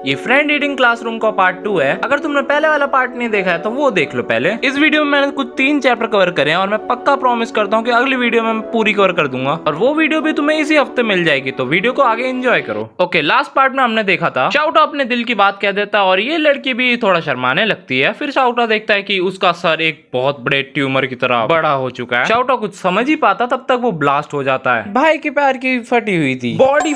ये friend reading classroom का part 2 है। अगर तुमने पहले वाला पार्ट नहीं देखा है तो वो देख लो पहले। इस वीडियो में मैंने कुछ 3 चैप्टर कवर करे हैं और मैं पक्का प्रॉमिस करता हूँ कि अगली वीडियो में मैं पूरी कवर कर दूंगा और वो वीडियो भी तुम्हें इसी हफ्ते मिल जाएगी, तो वीडियो को आगे एंजॉय करो। ओके, लास्ट पार्ट में हमने देखा था शाउटा अपने दिल की बात कह देता है और ये लड़की भी थोड़ा शर्माने लगती है। फिर शाउटा देखता है कि उसका सर एक बहुत बड़े ट्यूमर की तरह बड़ा हो चुका है। शाउटा कुछ समझ ही पाता तब तक वो ब्लास्ट हो जाता है। भाई के पैर की फटी हुई थी, बॉडी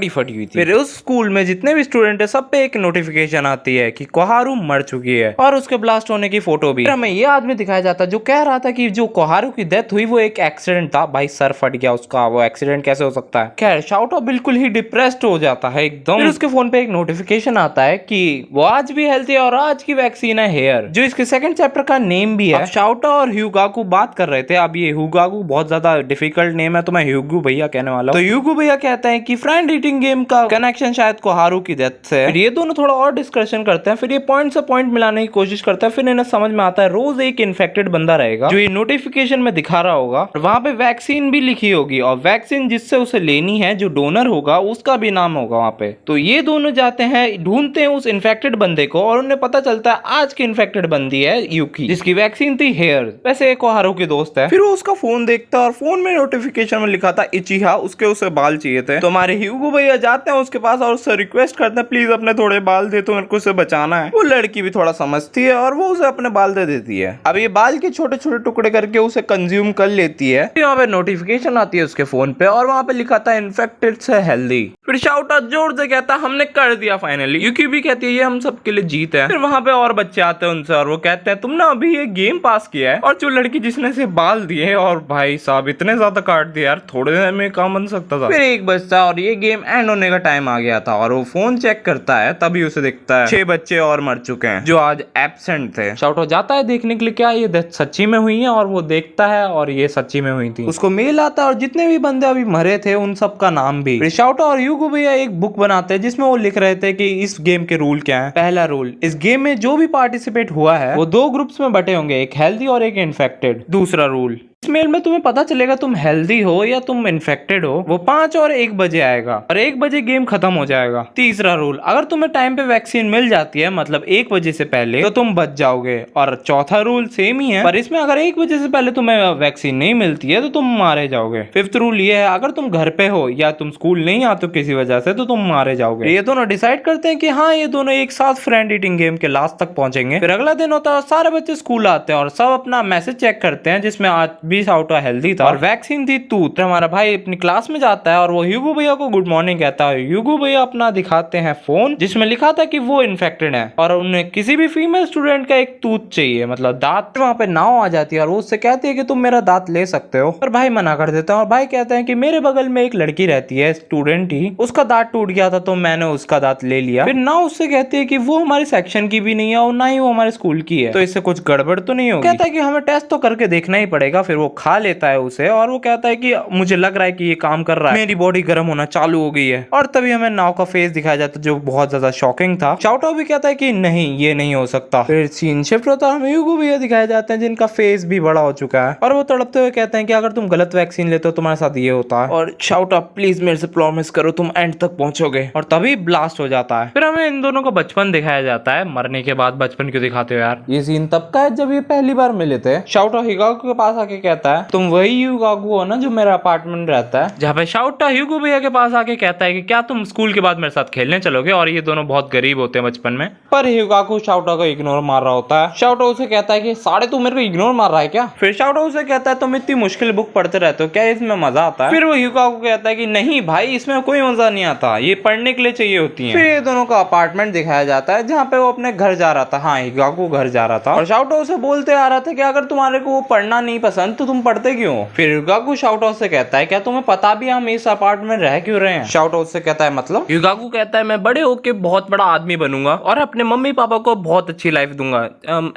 फटी हुई थी। फिर उस स्कूल में जितने भी स्टूडेंट है सब पे एक नोटिफिकेशन आती है कि कोहारू मर चुकी है और उसके ब्लास्ट होने की फोटो भी। हमें ये आदमी दिखाया जाता है जो कह रहा था कि जो कोहारू की डेथ हुई वो एक एक्सीडेंट था। भाई सर फट गया उसका, वो एक्सीडेंट कैसे हो सकता है। खैर शाउटा बिल्कुल ही डिप्रेस्ड हो जाता है एकदम। फिर उसके फोन पे एक नोटिफिकेशन आता है कि वो आज भी हेल्थी है और आज की वैक्सीन है हेयर, जो इसके सेकंड चैप्टर का नेम भी है। शाउटा और ह्यूगाकू बात कर रहे थे। अब ये ह्यूगाकू बहुत ज्यादा डिफिकल्ट नेम है तो मैं ह्यूगू भैया कहने वाला हूँ। तो ह्यूगू भैया कहते हैं कि फ्रेंड ईटिंग गेम का कनेक्शन शायद कोहारू की डेथ से है। ये दोनों थोड़ा और डिस्कशन करते हैं। फिर ये पॉइंट से पॉइंट मिलाने की कोशिश करते हैं। फिर इन्हें समझ में आता है रोज एक इन्फेक्टेड बंदा रहेगा जो ये नोटिफिकेशन में दिखा रहा होगा और वहां पे वैक्सीन भी लिखी होगी और वैक्सीन जिससे उसे लेनी है जो डोनर होगा उसका भी नाम होगा वहां पे। तो ये दोनों जाते हैं, ढूंढते हैं उस इन्फेक्टेड बंदे को और उन्हें पता चलता है आज की इन्फेक्टेड बंदी है यूकी, जिसकी वैक्सीन थी हेयर। वैसे एक कोहारू की दोस्त है। फिर वो उसका फोन देखता है और फोन में नोटिफिकेशन में लिखा था इचिहा, उसके उसे बाल चाहिए थे। तो हमारे ह्यूगो भैया जाते हैं उसके पास और उससे रिक्वेस्ट करते हैं प्लीज अपने थोड़े बाल दे, तो मेरे को उसे बचाना है। वो लड़की भी थोड़ा समझती है और वो उसे अपने बाल दे देती है। अब ये बाल के छोटे छोटे टुकड़े करके उसे कंज्यूम कर लेती है। फिर वहाँ पे नोटिफिकेशन आती है उसके फोन पे और वहाँ पे लिखा था इन्फेक्टेड से हेल्दी। फिर शाउटा जोर से कहता है हमने कर दिया फाइनली। यूकी भी कहती है ये हम सबके लिए जीत है। फिर वहाँ पे और बच्चे आते हैं उनसे और वो कहते हैं तुमने अभी ये गेम पास किया है। और जो लड़की जिसने से बाल दिए और भाई साहब इतने ज्यादा काट दिए यार, थोड़े दिन में काम बन सकता था। फिर एक बचता और ये गेम एंड होने का टाइम आ गया था और वो फोन चेक करता है तभी उसे दिखता है 6 बच्चे और मर चुके हैं जो आज एब्सेंट थे। शाउटा जाता है देखने के लिए क्या ये डेथ सच्ची में हुई है और वो देखता है और ये सच्ची में हुई थी। उसको मेल आता है और जितने भी बंदे अभी मरे थे उन सब का नाम भी। फिर शाउटा और ह्यूगो भैया एक बुक बनाते हैं जिसमें वो लिख रहे थे कि इस गेम के रूल क्या है। पहला रूल, इस गेम में जो भी पार्टिसिपेट हुआ है वो 2 ग्रुप्स में बटे होंगे, एक हेल्दी और एक इन्फेक्टेड। दूसरा रूल, इस मेल में तुम्हें पता चलेगा तुम हेल्दी हो या तुम इन्फेक्टेड हो, वो 5 और 1 बजे आएगा और 1 बजे गेम खत्म हो जाएगा। तीसरा रूल, अगर तुम्हें टाइम पे वैक्सीन मिल जाती है मतलब 1 बजे से पहले तो तुम बच जाओगे। और चौथा रूल सेम ही है पर इसमें अगर 1 बजे से पहले तुम्हें वैक्सीन नहीं मिलती है तो तुम मारे जाओगे। फिफ्थ रूल ये है अगर तुम घर पे हो या तुम स्कूल नहीं आते हो किसी वजह से तो तुम मारे जाओगे। ये दोनों डिसाइड करते हैं कि हाँ ये दोनों एक साथ फ्रेंड ईटिंग गेम के लास्ट तक पहुंचेंगे। फिर अगला दिन होता है, सारे बच्चे स्कूल आते हैं और सब अपना मैसेज चेक करते हैं जिसमें आज भी शाउटा हेल्दी था और वैक्सीन थी तूत। हमारा भाई अपनी क्लास में जाता है और वो ह्यूगो भैया को गुड मॉर्निंग कहता है। ह्यूगो भैया अपना दिखाते हैं फोन जिसमें लिखा था कि वो इन्फेक्टेड है और उन्हें किसी भी फीमेल स्टूडेंट का एक टूथ चाहिए मतलब दांत। वहाँ पे नाव आ जाती है और वो उससे कहती है कि तुम मेरा दांत ले सकते हो और भाई मना कर देता है। और भाई कहते हैं कि मेरे बगल में एक लड़की रहती है स्टूडेंट ही, उसका दांत टूट गया था तो मैंने उसका दांत ले लिया। फिर नाव उससे कहती है कि वो हमारे सेक्शन की भी नहीं है और ना ही वो हमारे स्कूल की है, तो इससे कुछ गड़बड़ तो नहीं होगी। कहता है कि हमें टेस्ट तो करके देखना ही पड़ेगा। फिर वो खा लेता है उसे और वो कहता है कि मुझे लग रहा है कि ये काम कर रहा है, मेरी बॉडी गर्म होना चालू हो गई है। और तभी हमें नाव का फेस दिखाया जाता है जो बहुत ज्यादा शॉकिंग था। शाउटा भी कहता है कि नहीं ये नहीं हो सकता। फिर सीन शिफ्ट होता है, हमें ह्यूगो भैया दिखाए जाते हैं जिनका फेस भी बड़ा हो चुका है और वो तड़पते हुए कहते हैं कि अगर तुम गलत वैक्सीन लेते हो तुम्हारे साथ ये होता है और शाउटा प्लीज मेरे से प्रॉमिस करो तुम एंड तक पहुंचोगे। और तभी ब्लास्ट हो जाता है। फिर हमें इन दोनों का बचपन दिखाया जाता है। मरने के बाद बचपन क्यों दिखाते हो यार। ये सीन तब का है जब ये पहली बार मिले थे। शाउटा ह्यूगाकू के पास आके कहता है तुम वही ह्यूगाकू हो ना जो मेरा अपार्टमेंट रहता है। जहाँ पे शाउटा ह्यूगो भैया के पास आके कहता है कि क्या तुम स्कूल के बाद मेरे साथ खेलने चलोगे। और ये दोनों बहुत गरीब होते हैं बचपन में। पर ह्यूगाकू शाउटा को इग्नोर मार रहा होता है। शाउटा उसे कहता है कि साढ़े तू मेरे को इग्नोर मार रहा है क्या। फिर शाउटा उसे कहता है तुम इतनी मुश्किल बुक पढ़ते रहते हो क्या इसमें मजा आता है। फिर वो ह्यूगाकू कहता है कि नहीं भाई इसमें कोई मजा नहीं आता, ये पढ़ने के लिए चाहिए होती है। फिर ये दोनों का अपार्टमेंट दिखाया जाता है जहाँ पे वो अपने घर जा रहा था। हाँ ह्यूगाकू घर जा रहा था और शाउटा उसे बोलते आ रहा था कि अगर तुम्हारे को वो पढ़ना नहीं पसंद तो तुम पढ़ते क्यों। फिर ह्यूगाकू शाउटा से कहता है क्या तुम्हें पता भी हम इस अपार्टमेंट में रह क्यों रहे हैं। शाउटा उससे कहता है मतलब। ह्यूगाकू कहता है मैं बड़े होके बहुत बड़ा आदमी बनूंगा और अपने मम्मी पापा को बहुत अच्छी लाइफ दूंगा,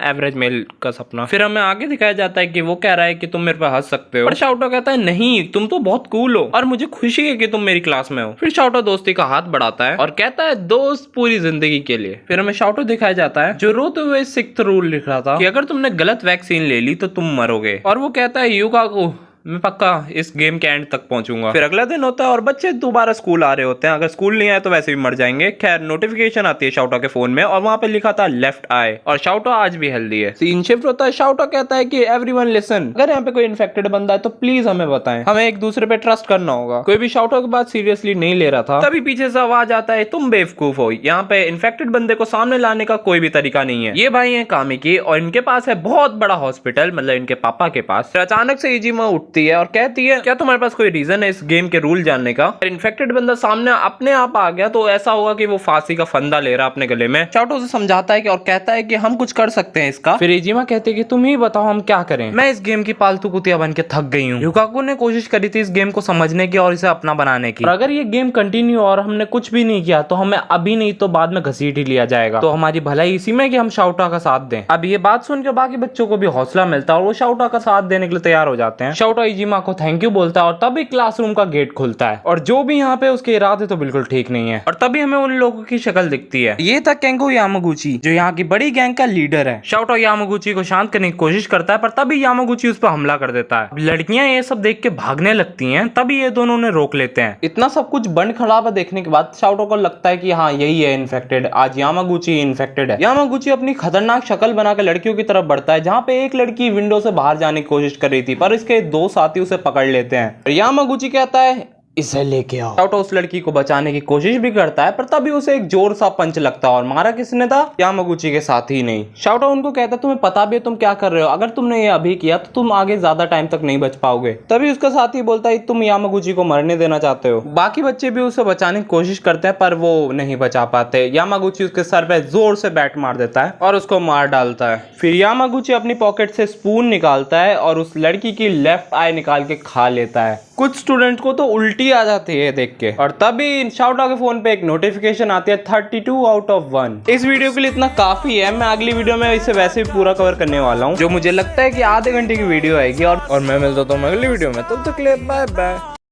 एवरेज मेल का सपना। फिर हमें आगे दिखाया जाता है कि वो कह रहा है कि तुम मेरे पे हंस सकते हो और शाउटा कहता है नहीं तुम तो बहुत कूल हो और मुझे खुशी है कि तुम मेरी क्लास में हो। फिर शाउटा दोस्ती का हाथ बढ़ाता है और कहता है दोस्त पूरी जिंदगी के लिए। फिर हमें शाउटा दिखाया जाता है जो रोते हुए 6th रूल लिख रहा था कि अगर तुमने गलत वैक्सीन ले ली तो तुम मरोगे। और वो कहता है ह्यूगाकू मैं पक्का इस गेम के एंड तक पहुंचूंगा। फिर अगला दिन होता है और बच्चे दोबारा स्कूल आ रहे होते हैं। अगर स्कूल नहीं आए तो वैसे भी मर जाएंगे। खैर नोटिफिकेशन आती है शाउटा के फोन में और वहां पे लिखा था लेफ्ट आई और शाउटा आज भी हेल्दी है। सीन शिफ्ट होता है। शाउटा कहता है कि एवरीवन लिसन, अगर यहाँ पे कोई इन्फेक्टेड बंदा है तो प्लीज हमें बताएं, हमें एक दूसरे पे ट्रस्ट करना होगा। कोई भी शाउटा की बात सीरियसली नहीं ले रहा था। तभी पीछे से आवाज आता है तुम बेवकूफ हो, यहाँ पे इन्फेक्टेड बंदे को सामने लाने का कोई भी तरीका नहीं है। ये भाई है कामिकी और इनके पास है बहुत बड़ा हॉस्पिटल, मतलब इनके पापा के पास। फिर अचानक से इजिमा उठती है और कहती है क्या तुम्हारे पास कोई रीजन है इस गेम के रूल जानने का? इन्फेक्टेड बंदा सामने अपने आप आ गया तो ऐसा होगा कि वो फांसी का फंदा ले रहा अपने गले में। शाउटा उसे समझाता है कि और कहता है कि हम कुछ कर सकते हैं इसका। फिर इजिमा कहते हैं कि तुम ही बताओ हम क्या करें, मैं इस गेम की पालतू कुतिया बन के थक गई हूँ। युकाकू ने कोशिश करी थी इस गेम को समझने की और इसे अपना बनाने की, और अगर ये गेम कंटिन्यू और हमने कुछ भी नहीं किया तो हमें अभी नहीं तो बाद में घसीट ही लिया जाएगा। तो हमारी भलाई इसी में कि हम शाउटा का साथ दें। अब ये बात सुनकर बाकी बच्चों को भी हौसला मिलता है और वो शाउटा का साथ देने के लिए तैयार हो जाते हैं। शाउटा इजिमा को थैंक यू बोलता है और तभी क्लासरूम का गेट खुलता है और जो भी यहाँ पे उसके इरादे तो बिल्कुल ठीक नहीं है। और तभी हमें उन लोगों की शक्ल दिखती है। ये था केंगो यामागुची जो यहाँ की बड़ी गैंग का लीडर है। शाउटा यामागुची को शांत करने की कोशिश करता है पर तभी यामागुची उस पर हमला कर देता है। लड़कियां ये सब देख के भागने लगती हैं, तभी ये दोनों उन्हें रोक लेते हैं। इतना सब कुछ बंद खड़ा हुआ देखने के बाद शाउटा को लगता है कि हाँ यही है इन्फेक्टेड, आज यामागुची इन्फेक्टेड है। यामागुची अपनी खतरनाक शक्ल बनाकर लड़कियों की तरफ बढ़ता है, जहाँ पे एक लड़की विंडो से बाहर जाने की कोशिश कर रही थी पर इसके दो साथी उसे पकड़ लेते हैं। यामागुची कहता है इसे लेके आओ। शाउटा उस लड़की को बचाने की कोशिश भी करता है पर तभी उसे एक जोर सा पंच लगता है और मारा किसने था? यामागुची के साथ ही नहीं। शाउटा उनको कहता है तुम्हें पता भी है तुम क्या कर रहे हो, अगर तुमने ये अभी किया तो तुम आगे ज्यादा टाइम तक नहीं बच पाओगे। तभी उसका साथी बोलता है तुम यामागुची को मरने देना चाहते हो। बाकी बच्चे भी उसे बचाने की कोशिश करते हैं पर वो नहीं बचा पाते। यामागुची उसके सर पे जोर से बैट मार देता है और उसको मार डालता है। फिर यामागुची अपनी पॉकेट से स्पून निकालता है और उस लड़की की लेफ्ट आई निकाल के खा लेता है। कुछ स्टूडेंट को तो उल्टी आ जाती है देख के। और तभी शाउटा के फोन पे एक नोटिफिकेशन आती है 32 आउट ऑफ 1। इस वीडियो के लिए इतना काफी है। मैं अगली वीडियो में इसे वैसे भी पूरा कवर करने वाला हूँ जो मुझे लगता है कि आधे घंटे की वीडियो आएगी और मैं मिलता हूँ अगली वीडियो में। तब तक के लिए बाय बाय।